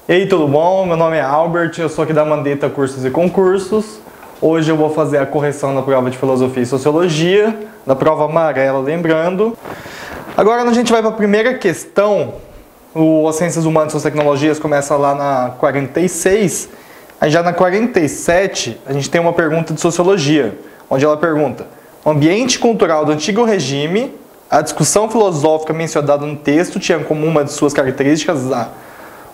E aí, tudo bom? Meu nome é Albert, eu sou aqui da Mandetta Cursos e Concursos. Hoje eu vou fazer a correção da prova de Filosofia e Sociologia, da prova amarela, lembrando. Agora a gente vai para a primeira questão. As Ciências Humanas e Tecnologias começa lá na 46. Aí já na 47 a gente tem uma pergunta de Sociologia, onde ela pergunta: o ambiente cultural do antigo regime, a discussão filosófica mencionada no texto tinha como uma de suas características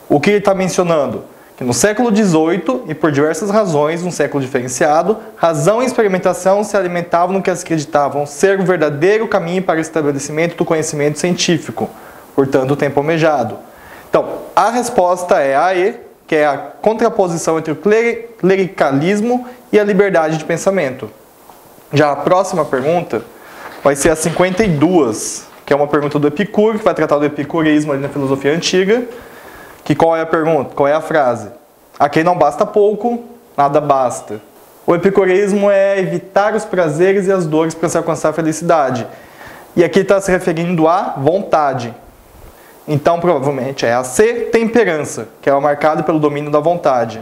o que ele está mencionando? Que no século XVIII, e por diversas razões, um século diferenciado, razão e experimentação se alimentavam no que elas acreditavam ser o verdadeiro caminho para o estabelecimento do conhecimento científico, portanto o tempo almejado. Então, a resposta é a E, que é a contraposição entre o clericalismo e a liberdade de pensamento. Já a próxima pergunta vai ser a 52, que é uma pergunta do Epicuro, que vai tratar do epicureísmo ali na filosofia antiga. Que qual é a pergunta? Qual é a frase? A quem não basta pouco, nada basta. O epicureísmo é evitar os prazeres e as dores para se alcançar a felicidade. E aqui está se referindo à vontade. Então, provavelmente é a C, temperança, que é marcada pelo domínio da vontade.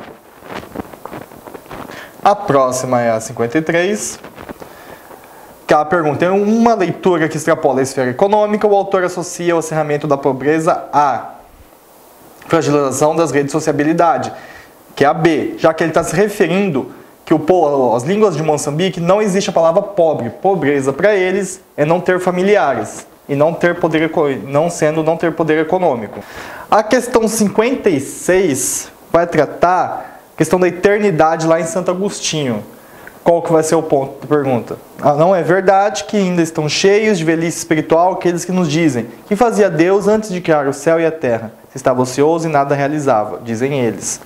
A próxima é a 53. Que ela pergunta: em uma leitura que extrapola a esfera econômica, o autor associa o acirramento da pobreza a fragilização das redes de sociabilidade, que é a B, já que ele está se referindo que as línguas de Moçambique não existe a palavra pobre. Pobreza para eles é não ter familiares e não ter poder econômico. A questão 56 vai tratar a questão da eternidade lá em Santo Agostinho. Qual que vai ser o ponto da pergunta? Não é verdade que ainda estão cheios de velhice espiritual aqueles que nos dizem que fazia Deus antes de criar o céu e a terra. Estava ocioso e nada realizava, dizem eles.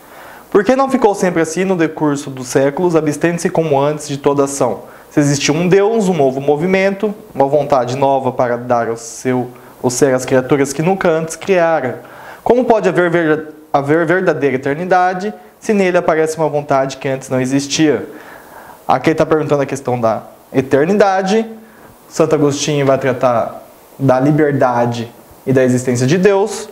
Por que não ficou sempre assim no decurso dos séculos, abstendo-se como antes de toda ação? Se existiu um Deus, um novo movimento, uma vontade nova para dar ao ser às criaturas que nunca antes criara. Como pode haver verdadeira eternidade se nele aparece uma vontade que antes não existia? Aqui está perguntando a questão da eternidade. Santo Agostinho vai tratar da liberdade e da existência de Deus,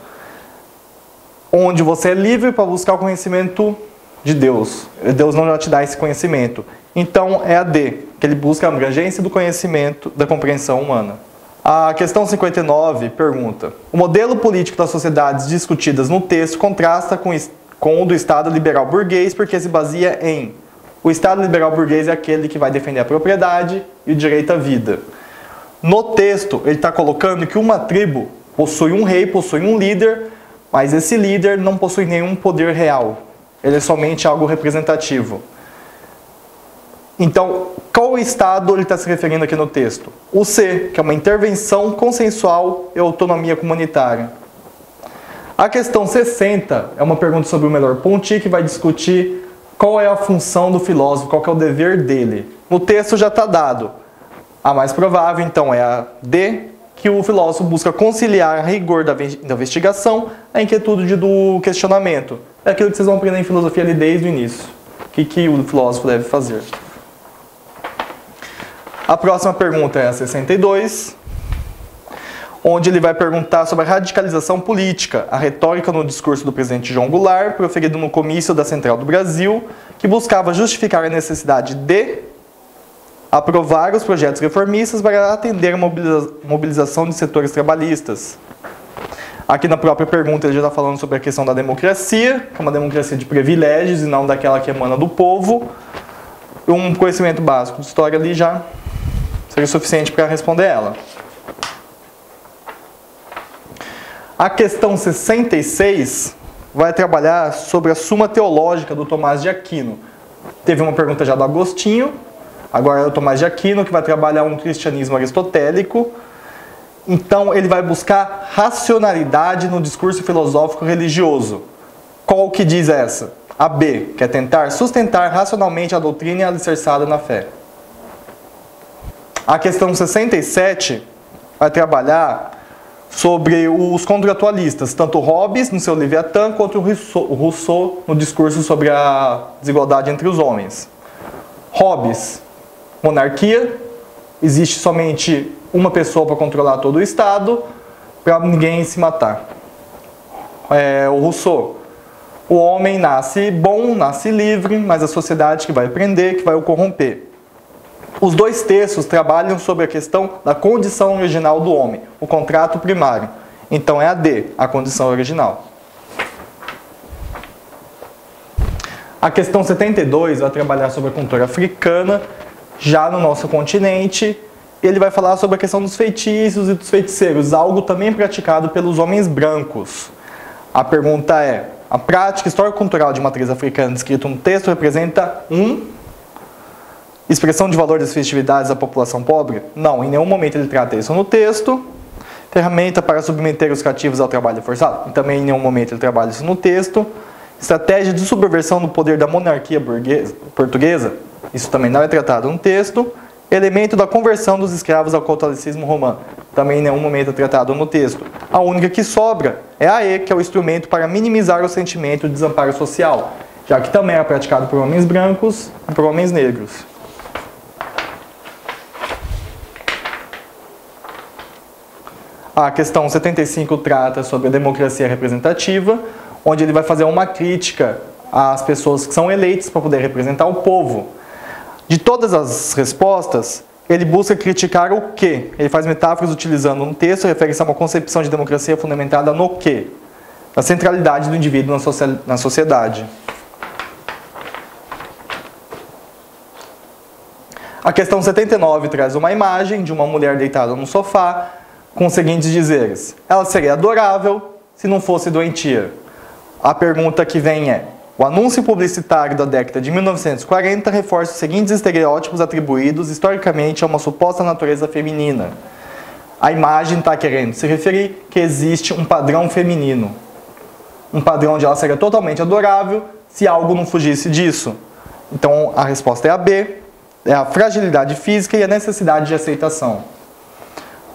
onde você é livre para buscar o conhecimento de Deus. Deus não já te dá esse conhecimento. Então é a D, que ele busca a abrangência do conhecimento, da compreensão humana. A questão 59 pergunta: o modelo político das sociedades discutidas no texto contrasta com o do Estado liberal burguês porque se baseia em: o Estado liberal burguês é aquele que vai defender a propriedade e o direito à vida. No texto, ele está colocando que uma tribo possui um rei, possui um líder, mas esse líder não possui nenhum poder real. Ele é somente algo representativo. Então, qual Estado ele está se referindo aqui no texto? O C, que é uma intervenção consensual e autonomia comunitária. A questão 60 é uma pergunta sobre o melhor ponti, que vai discutir qual é a função do filósofo, qual que é o dever dele. No texto já está dado. A mais provável, então, é a D, que o filósofo busca conciliar a rigor da investigação, a inquietude do questionamento. É aquilo que vocês vão aprender em filosofia ali desde o início. O que o filósofo deve fazer. A próxima pergunta é a 62, onde ele vai perguntar sobre a radicalização política, a retórica no discurso do presidente João Goulart, proferido no comício da Central do Brasil, que buscava justificar a necessidade de aprovar os projetos reformistas para atender a mobilização de setores trabalhistas. Aqui na própria pergunta ele já está falando sobre a questão da democracia, que é uma democracia de privilégios e não daquela que emana do povo. Um conhecimento básico de história ali já seria suficiente para responder ela. A questão 66 vai trabalhar sobre a Suma Teológica do Tomás de Aquino. Teve uma pergunta já do Agostinho. Agora é o Tomás de Aquino, que vai trabalhar um cristianismo aristotélico. Então, ele vai buscar racionalidade no discurso filosófico religioso. Qual que diz essa? A B, que é tentar sustentar racionalmente a doutrina alicerçada na fé. A questão 67 vai trabalhar sobre os contratualistas, tanto Hobbes no seu Leviatã, quanto o Rousseau no discurso sobre a desigualdade entre os homens. Hobbes: monarquia, existe somente uma pessoa para controlar todo o Estado, para ninguém se matar. O Rousseau: O homem nasce bom, nasce livre, mas a sociedade que vai prender, que vai o corromper. Os dois textos trabalham sobre a questão da condição original do homem, o contrato primário. Então é a D, a condição original. A questão 72 vai trabalhar sobre a cultura africana, já no nosso continente. Ele vai falar sobre a questão dos feitiços e dos feiticeiros, algo também praticado pelos homens brancos. A pergunta é: a prática histórico-cultural de matriz africana descrita no texto representa expressão de valor das festividades da população pobre? Não, em nenhum momento ele trata isso no texto. Ferramenta para submeter os cativos ao trabalho forçado? Também em nenhum momento ele trabalha isso no texto. Estratégia de subversão do poder da monarquia portuguesa? Isso também não é tratado no texto. Elemento da conversão dos escravos ao catolicismo romano? Também em nenhum momento é tratado no texto. A única que sobra é a E, que é o instrumento para minimizar o sentimento de desamparo social, já que também é praticado por homens brancos e por homens negros. A questão 75 trata sobre a democracia representativa, onde ele vai fazer uma crítica às pessoas que são eleitas para poder representar o povo. De todas as respostas, ele busca criticar o quê? Ele faz metáforas utilizando um texto, refere-se a uma concepção de democracia fundamentada no quê? Na centralidade do indivíduo na sociedade. A questão 79 traz uma imagem de uma mulher deitada no sofá, com os seguintes dizeres: ela seria adorável se não fosse doentia. A pergunta que vem é: o anúncio publicitário da década de 1940 reforça os seguintes estereótipos atribuídos historicamente a uma suposta natureza feminina. A imagem está querendo se referir que existe um padrão feminino. Um padrão onde ela seria totalmente adorável se algo não fugisse disso. Então a resposta é a B, é a fragilidade física e a necessidade de aceitação.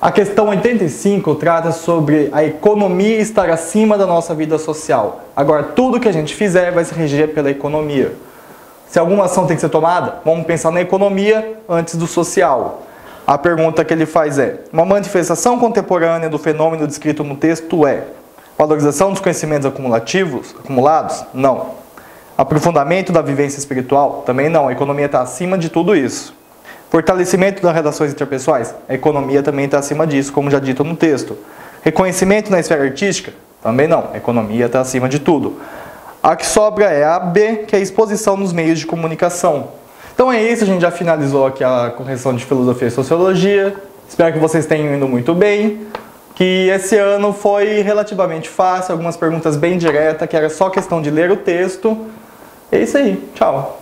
A questão 85 trata sobre a economia estar acima da nossa vida social. Agora, tudo que a gente fizer vai se reger pela economia. Se alguma ação tem que ser tomada, vamos pensar na economia antes do social. A pergunta que ele faz é: uma manifestação contemporânea do fenômeno descrito no texto é valorização dos conhecimentos acumulados? Não. Aprofundamento da vivência espiritual? Também não. A economia está acima de tudo isso. Fortalecimento das relações interpessoais? A economia também está acima disso, como já dito no texto. Reconhecimento na esfera artística? Também não. A economia está acima de tudo. A que sobra é a B, que é a exposição nos meios de comunicação. Então é isso, a gente já finalizou aqui a correção de filosofia e sociologia. Espero que vocês tenham ido muito bem. Que esse ano foi relativamente fácil, algumas perguntas bem diretas, que era só questão de ler o texto. É isso aí. Tchau.